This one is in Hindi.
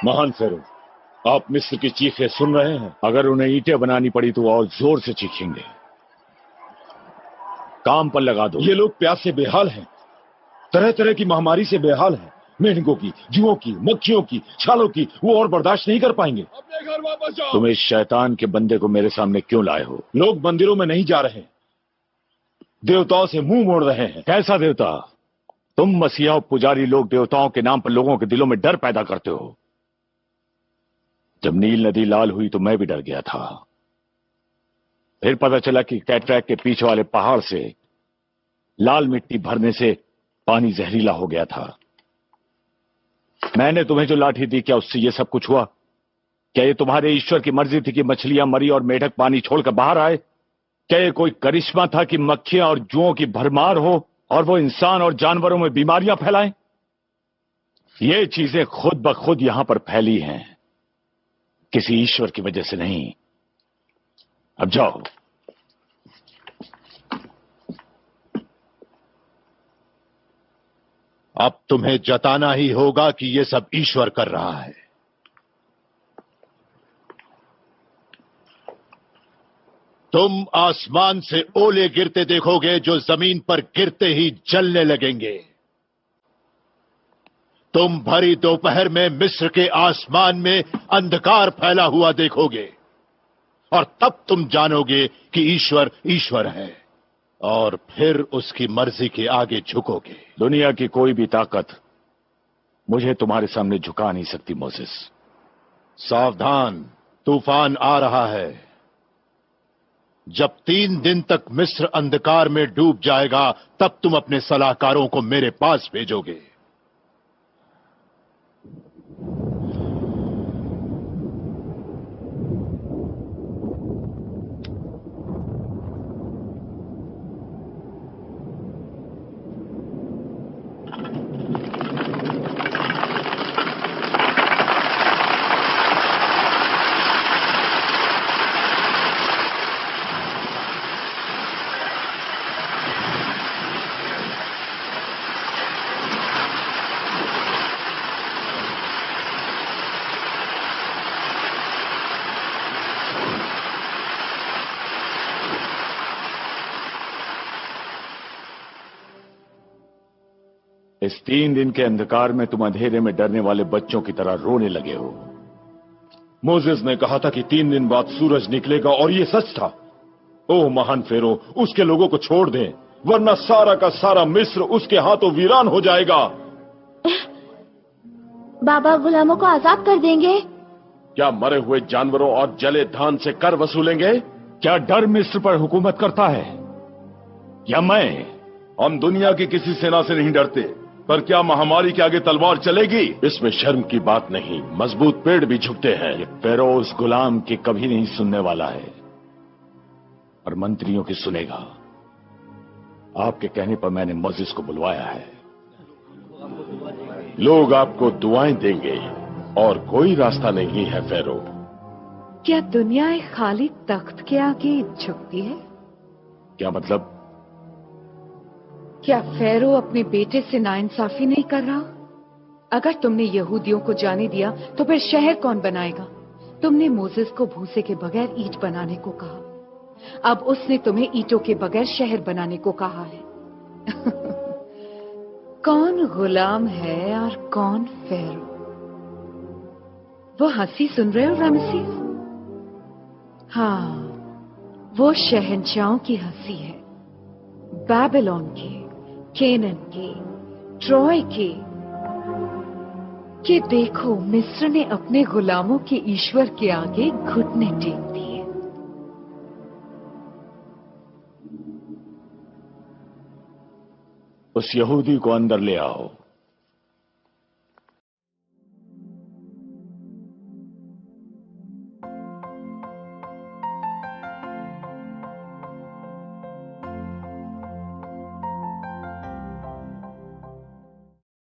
महान फेरो, आप मिस्र की चीखें सुन रहे हैं? अगर उन्हें ईंटें बनानी पड़ी तो और जोर से चीखेंगे। काम पर लगा दो। ये लोग प्यास से बेहाल हैं, तरह तरह की महामारी से बेहाल हैं। मेंढकों की, जुओं की, मक्खियों की, छालों की वो और बर्दाश्त नहीं कर पाएंगे। अपने घर वापस जाओ। तुम इस शैतान के बंदे को मेरे सामने क्यों लाए हो? लोग मंदिरों में नहीं जा रहे, देवताओं से मुंह मोड़ रहे हैं। कैसा देवता? तुम मसीहा और पुजारी लोग देवताओं के नाम पर लोगों के दिलों में डर पैदा करते हो। जब नील नदी लाल हुई तो मैं भी डर गया था। फिर पता चला कि कैटरैक्ट के पीछे वाले पहाड़ से लाल मिट्टी भरने से पानी जहरीला हो गया था। मैंने तुम्हें जो लाठी दी, क्या उससे यह सब कुछ हुआ? क्या ये तुम्हारे ईश्वर की मर्जी थी कि मछलियां मरी और मेढक पानी छोड़कर बाहर आए? क्या ये कोई करिश्मा था कि मक्खियां और जुओं की भरमार हो और वो इंसान और जानवरों में बीमारियां फैलाएं? ये चीजें खुद ब खुद यहां पर फैली हैं, किसी ईश्वर की वजह से नहीं। अब जाओ। अब तुम्हें जताना ही होगा कि यह सब ईश्वर कर रहा है। तुम आसमान से ओले गिरते देखोगे जो जमीन पर गिरते ही जलने लगेंगे। तुम भरी दोपहर में मिस्र के आसमान में अंधकार फैला हुआ देखोगे और तब तुम जानोगे कि ईश्वर ईश्वर है और फिर उसकी मर्जी के आगे झुकोगे। दुनिया की कोई भी ताकत मुझे तुम्हारे सामने झुका नहीं सकती मोसेस। सावधान, तूफान आ रहा है। जब 3 दिन तक मिस्र अंधकार में डूब जाएगा तब तुम अपने सलाहकारों को मेरे पास भेजोगे। इस 3 दिन के अंधकार में तुम अंधेरे में डरने वाले बच्चों की तरह रोने लगे हो। मोसेस ने कहा था कि 3 दिन बाद सूरज निकलेगा और ये सच था। ओह महान फेरो, उसके लोगों को छोड़ दें, वरना सारा का सारा मिस्र उसके हाथों वीरान हो जाएगा। बाबा गुलामों को आजाद कर देंगे। क्या मरे हुए जानवरों और जले धान से कर वसूलेंगे? क्या डर मिस्र पर हुकूमत करता है या मैं? हम दुनिया की किसी सेना से नहीं डरते, पर क्या महामारी के आगे तलवार चलेगी? इसमें शर्म की बात नहीं, मजबूत पेड़ भी झुकते हैं। ये फेरो उस गुलाम की कभी नहीं सुनने वाला है और मंत्रियों की सुनेगा। आपके कहने पर मैंने मोसेस को बुलवाया है। लोग आपको दुआएं देंगे और कोई रास्ता नहीं है फेरो। क्या दुनिया एक खाली तख्त के आगे झुकती है? क्या मतलब? क्या फेरो अपने बेटे से नाइंसाफी नहीं कर रहा? अगर तुमने यहूदियों को जाने दिया तो फिर शहर कौन बनाएगा? तुमने मोसेस को भूसे के बगैर ईंट बनाने को कहा, अब उसने तुम्हें ईंटों के बगैर शहर बनाने को कहा है। कौन गुलाम है और कौन फेरो? वो हंसी सुन रहे हो रामसेस? हाँ, वो शहंशाहों की हंसी है, बेबीलोन की, केनन की, ट्रॉय की। कि देखो मिस्र ने अपने गुलामों के ईश्वर के आगे घुटने टेक दिए। उस यहूदी को अंदर ले आओ।